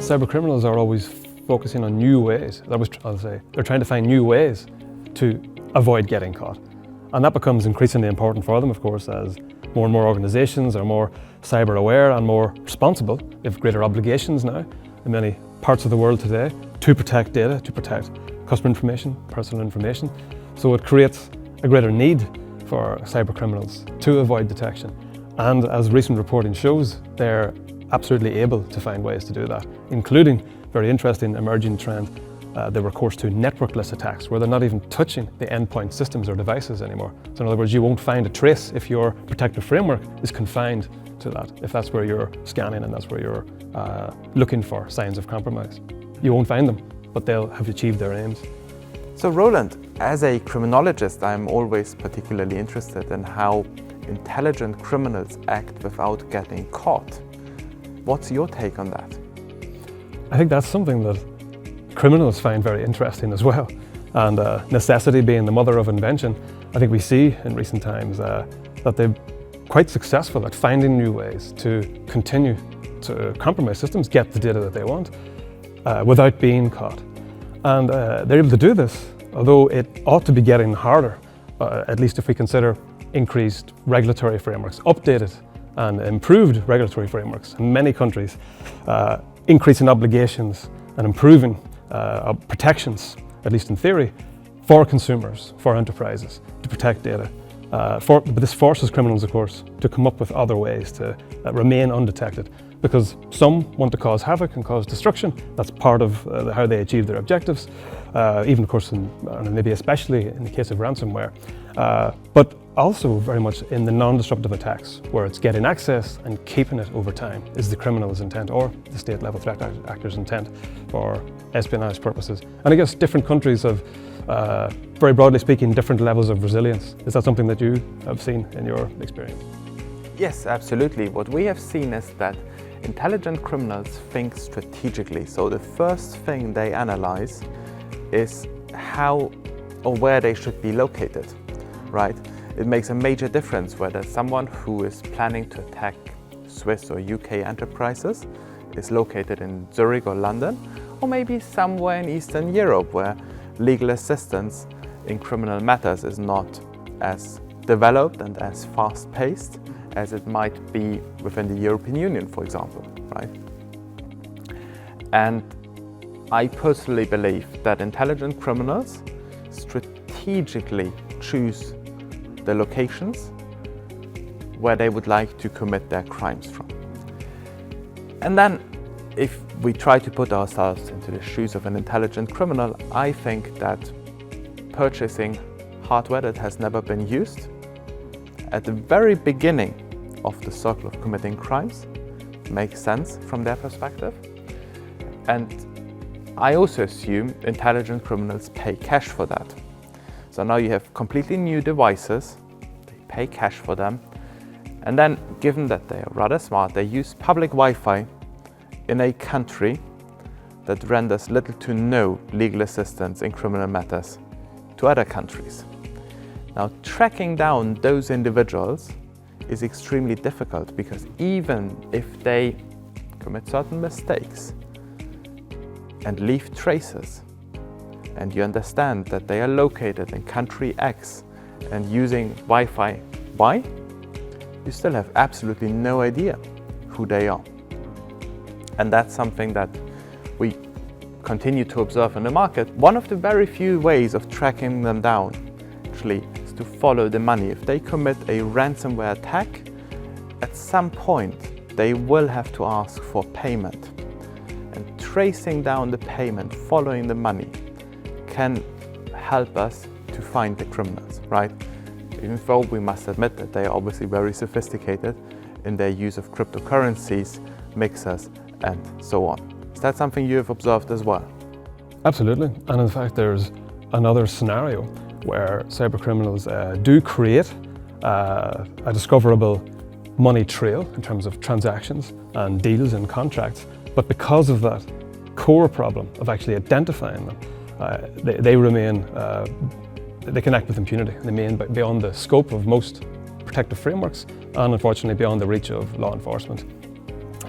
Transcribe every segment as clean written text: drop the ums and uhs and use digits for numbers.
Cybercriminals are always focusing on new ways. They're trying to find new ways to avoid getting caught. And that becomes increasingly important for them, of course, as more and more organizations are more cyber aware and more responsible. They have greater obligations now in many parts of the world today to protect data, to protect customer information, personal information. So it creates a greater need for cybercriminals to avoid detection. And as recent reporting shows, they're absolutely able to find ways to do that, including very interesting emerging trend, the recourse to networkless attacks, where they're not even touching the endpoint systems or devices anymore. So in other words, you won't find a trace if your protective framework is confined to that, if that's where you're scanning and that's where you're looking for signs of compromise. You won't find them, but they'll have achieved their aims. So Roland, as a criminologist, I'm always particularly interested in how intelligent criminals act without getting caught. What's your take on that? I think that's something that criminals find very interesting as well. And necessity being the mother of invention, I think we see in recent times that they're quite successful at finding new ways to continue to compromise systems, get the data that they want without being caught. And they're able to do this, although it ought to be getting harder, at least if we consider increased regulatory frameworks, updated and improved regulatory frameworks in many countries, increasing obligations and improving protections, at least in theory, for consumers, for enterprises, to protect data. But this forces criminals, of course, to come up with other ways to remain undetected, because some want to cause havoc and cause destruction. That's part of how they achieve their objectives, even of course, and maybe especially in the case of ransomware, but also very much in the non-disruptive attacks, where it's getting access and keeping it over time is the criminal's intent, or the state-level threat actor's intent for espionage purposes. And I guess different countries have, very broadly speaking, different levels of resilience. Is that something that you have seen in your experience? Yes, absolutely. What we have seen is that intelligent criminals think strategically. So the first thing they analyze is how or where they should be located, right? It makes a major difference whether someone who is planning to attack Swiss or UK enterprises is located in Zurich or London, or maybe somewhere in Eastern Europe where legal assistance in criminal matters is not as developed and as fast-paced as it might be within the European Union, for example, right? And I personally believe that intelligent criminals strategically choose the locations where they would like to commit their crimes from. And then, if we try to put ourselves into the shoes of an intelligent criminal, I think that purchasing hardware that has never been used at the very beginning of the circle of committing crimes makes sense from their perspective. And I also assume intelligent criminals pay cash for that. So now you have completely new devices, they pay cash for them, and then, given that they are rather smart, they use public Wi-Fi in a country that renders little to no legal assistance in criminal matters to other countries. Now, tracking down those individuals is extremely difficult, because even if they commit certain mistakes and leave traces, and you understand that they are located in country X and using Wi-Fi Y, you still have absolutely no idea who they are. And that's something that we continue to observe in the market. One of the very few ways of tracking them down actually is to follow the money. If they commit a ransomware attack, at some point they will have to ask for payment. And tracing down the payment, following the money, can help us to find the criminals, right? Even though we must admit that they are obviously very sophisticated in their use of cryptocurrencies, mixers, and so on. Is that something you have observed as well? Absolutely. And in fact, there's another scenario where cybercriminals do create a discoverable money trail in terms of transactions and deals and contracts. But because of that core problem of actually identifying them, they remain, they can act with impunity. They remain beyond the scope of most protective frameworks, and unfortunately beyond the reach of law enforcement.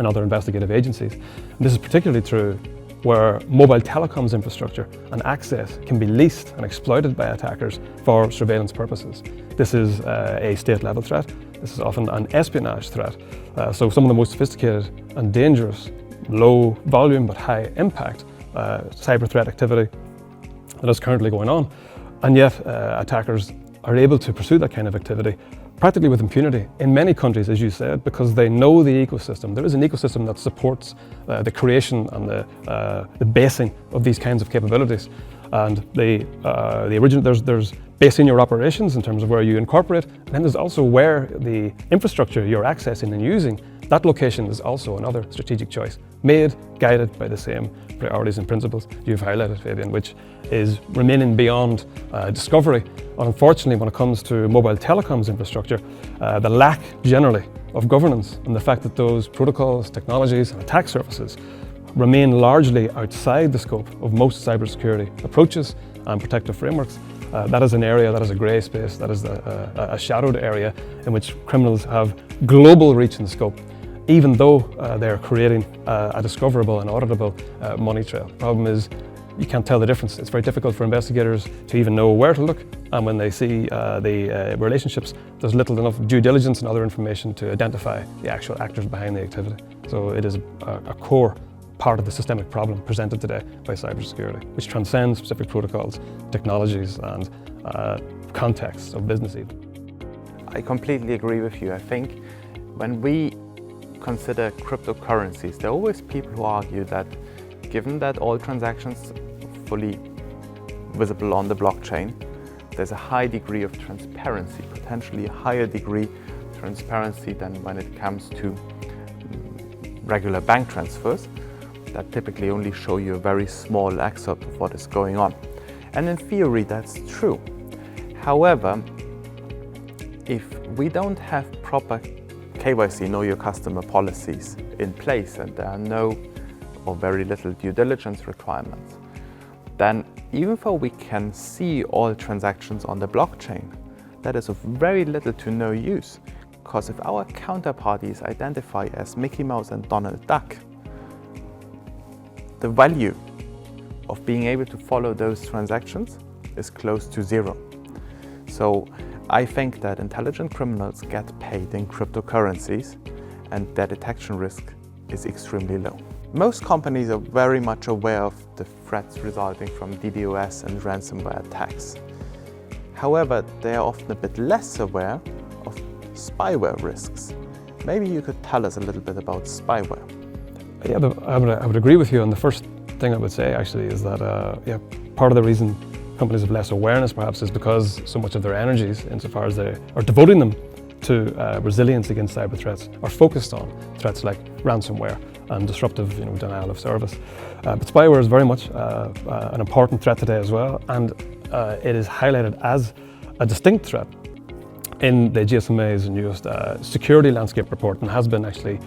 and other investigative agencies. And this is particularly true where mobile telecoms infrastructure and access can be leased and exploited by attackers for surveillance purposes. This is a state-level threat. This is often an espionage threat. So some of the most sophisticated and dangerous, low volume but high impact cyber threat activity that is currently going on. And yet attackers are able to pursue that kind of activity practically with impunity in many countries, as you said, because they know the ecosystem. There is an ecosystem that supports the creation and the basing of these kinds of capabilities. And the original, there's basing your operations in terms of where you incorporate, and then there's also where the infrastructure you're accessing and using. That location is also another strategic choice, made, guided by the same priorities and principles you've highlighted, Fabian, which is remaining beyond discovery. And unfortunately, when it comes to mobile telecoms infrastructure, the lack generally of governance and the fact that those protocols, technologies, and attack surfaces remain largely outside the scope of most cybersecurity approaches and protective frameworks. That is an area, that is a grey space, that is a shadowed area in which criminals have global reach and scope, even though they're creating a discoverable and auditable money trail. The problem is you can't tell the difference. It's very difficult for investigators to even know where to look, and when they see the relationships, there's little enough due diligence and other information to identify the actual actors behind the activity. So it is a core part of the systemic problem presented today by cybersecurity, which transcends specific protocols, technologies, and contexts of business even. I completely agree with you. I think when we consider cryptocurrencies, there are always people who argue that given that all transactions are fully visible on the blockchain, there's a high degree of transparency, potentially a higher degree of transparency than when it comes to regular bank transfers that typically only show you a very small excerpt of what is going on. And in theory, that's true. However, if we don't have proper KYC, know your customer policies in place, and there are no or very little due diligence requirements, then even though we can see all transactions on the blockchain, that is of very little to no use. Because if our counterparties identify as Mickey Mouse and Donald Duck, the value of being able to follow those transactions is close to zero. So I think that intelligent criminals get paid in cryptocurrencies and their detection risk is extremely low. Most companies are very much aware of the threats resulting from DDoS and ransomware attacks. However, they are often a bit less aware of spyware risks. Maybe you could tell us a little bit about spyware. Yeah, I would agree with you. And the first thing I would say actually is that part of the reason companies have less awareness perhaps is because so much of their energies, insofar as they are devoting them to resilience against cyber threats, are focused on threats like ransomware and disruptive denial of service. But spyware is very much an important threat today as well, and it is highlighted as a distinct threat in the GSMA's newest security landscape report, and has been actually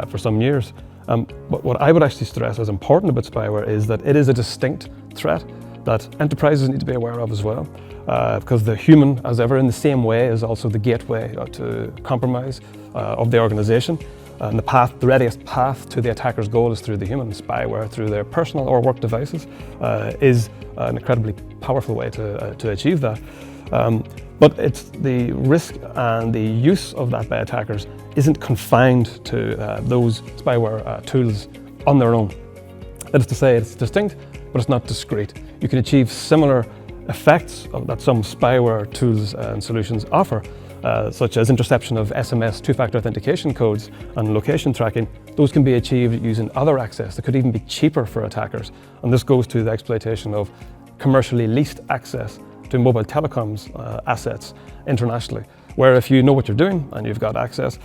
for some years. But what I would actually stress as important about spyware is that it is a distinct threat that enterprises need to be aware of as well, because the human, as ever, in the same way, is also the gateway to compromise of the organization. And the readiest path to the attacker's goal is through the human. Spyware, through their personal or work devices, is an incredibly powerful way to achieve that. But it's the risk and the use of that by attackers isn't confined to those spyware tools on their own. That is to say, it's distinct, but it's not discrete. You can achieve similar effects that some spyware tools and solutions offer, such as interception of SMS two-factor authentication codes and location tracking. Those can be achieved using other access that could even be cheaper for attackers. And this goes to the exploitation of commercially leased access to mobile telecoms assets internationally, where if you know what you're doing and you've got access,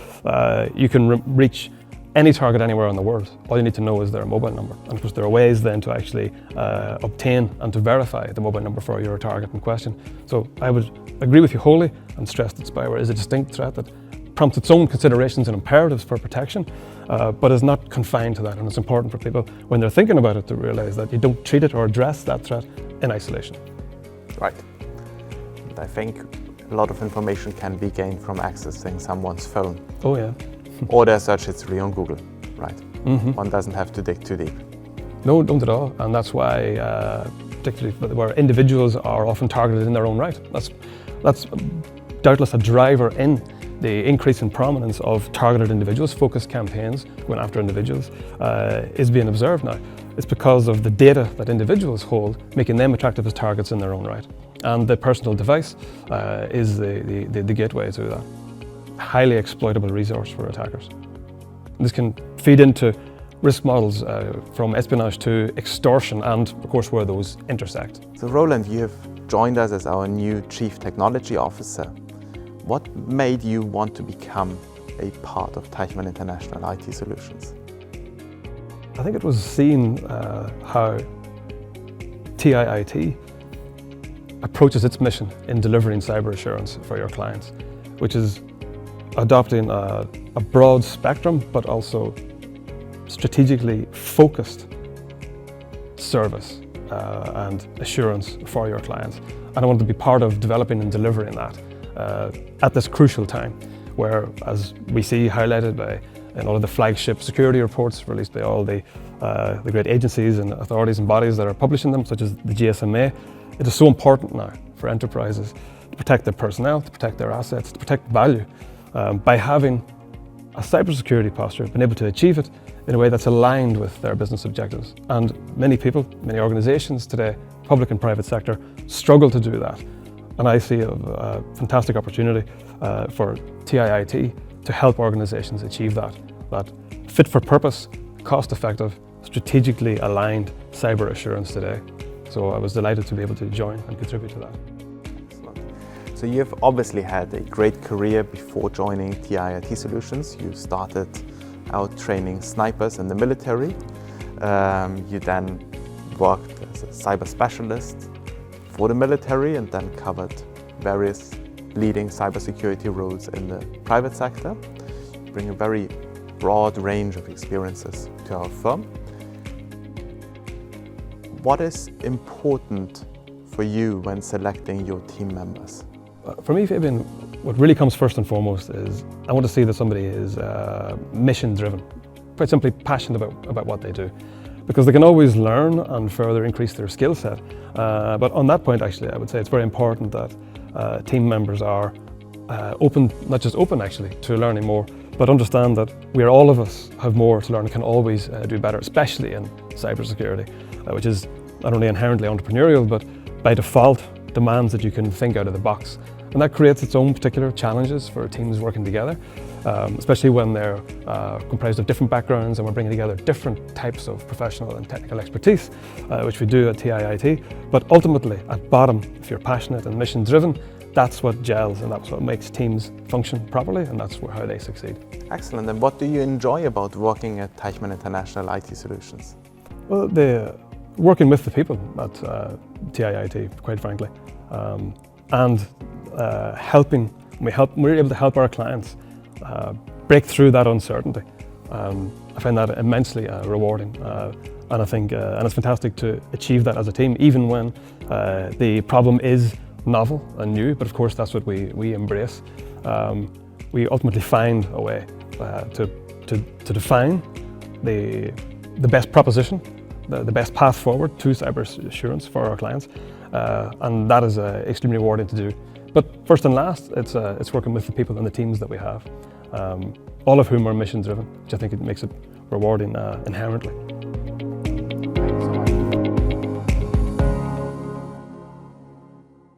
you can reach any target anywhere in the world. All you need to know is their mobile number. And of course there are ways then to actually obtain and to verify the mobile number for your target in question. So I would agree with you wholly and stress that spyware is a distinct threat that prompts its own considerations and imperatives for protection, but is not confined to that. And it's important for people, when they're thinking about it, to realize that you don't treat it or address that threat in isolation. Right. And I think a lot of information can be gained from accessing someone's phone. Oh yeah. Or their search history on Google. right? Mm-hmm. One doesn't have to dig too deep. No, don't at all. And that's why, particularly where individuals are often targeted in their own right. That's doubtless a driver in the increase in prominence of targeted individuals, focused campaigns going after individuals, is being observed now. It's because of the data that individuals hold, making them attractive as targets in their own right. And the personal device is the gateway to that. Highly exploitable resource for attackers. This can feed into risk models from espionage to extortion and, of course, where those intersect. So Roland, you have joined us as our new Chief Technology Officer. What made you want to become a part of Teichmann International IT Solutions? I think it was seeing how TIIT approaches its mission in delivering cyber assurance for your clients, which is adopting a broad spectrum but also strategically focused service and assurance for your clients. And I wanted to be part of developing and delivering that at this crucial time, where, as we see highlighted by a lot of the flagship security reports released by all the great agencies and authorities and bodies that are publishing them, such as the GSMA, it is so important now for enterprises to protect their personnel, to protect their assets, to protect value, by having a cybersecurity posture, being able to achieve it in a way that's aligned with their business objectives. And many people, many organizations today, public and private sector, struggle to do that. And I see a fantastic opportunity for TIIT to help organizations achieve that fit for purpose, cost effective, strategically aligned cyber assurance today. So I was delighted to be able to join and contribute to that. Excellent. So you've obviously had a great career before joining TIIT Solutions. You started out training snipers in the military. You then worked as a cyber specialist for the military and then covered various leading cybersecurity roles in the private sector. You bring a very broad range of experiences to our firm. What is important for you when selecting your team members? For me, Fabian, what really comes first and foremost is I want to see that somebody is mission driven, quite simply passionate about what they do, because they can always learn and further increase their skill set. But on that point, actually, I would say it's very important that team members are open, not just open actually, to learning more, but understand that all of us have more to learn and can always do better, especially in cybersecurity, which is not only inherently entrepreneurial, but by default demands that you can think out of the box. And that creates its own particular challenges for teams working together, especially when they're comprised of different backgrounds and we're bringing together different types of professional and technical expertise, which we do at TIIT. But ultimately, at bottom, if you're passionate and mission-driven, that's what gels and that's what makes teams function properly, and that's how they succeed. Excellent. And what do you enjoy about working at Teichmann International IT Solutions? Well, working with the people at TIIT, quite frankly, and helping. We're able to help our clients break through that uncertainty. I find that immensely rewarding, and I think and it's fantastic to achieve that as a team, even when the problem is novel and new. But of course, that's what we embrace. We ultimately find a way to define the best proposition, the best path forward to cyber assurance for our clients, and that is extremely rewarding to do. But first and last, it's working with the people and the teams that we have, all of whom are mission driven, which I think it makes it rewarding inherently.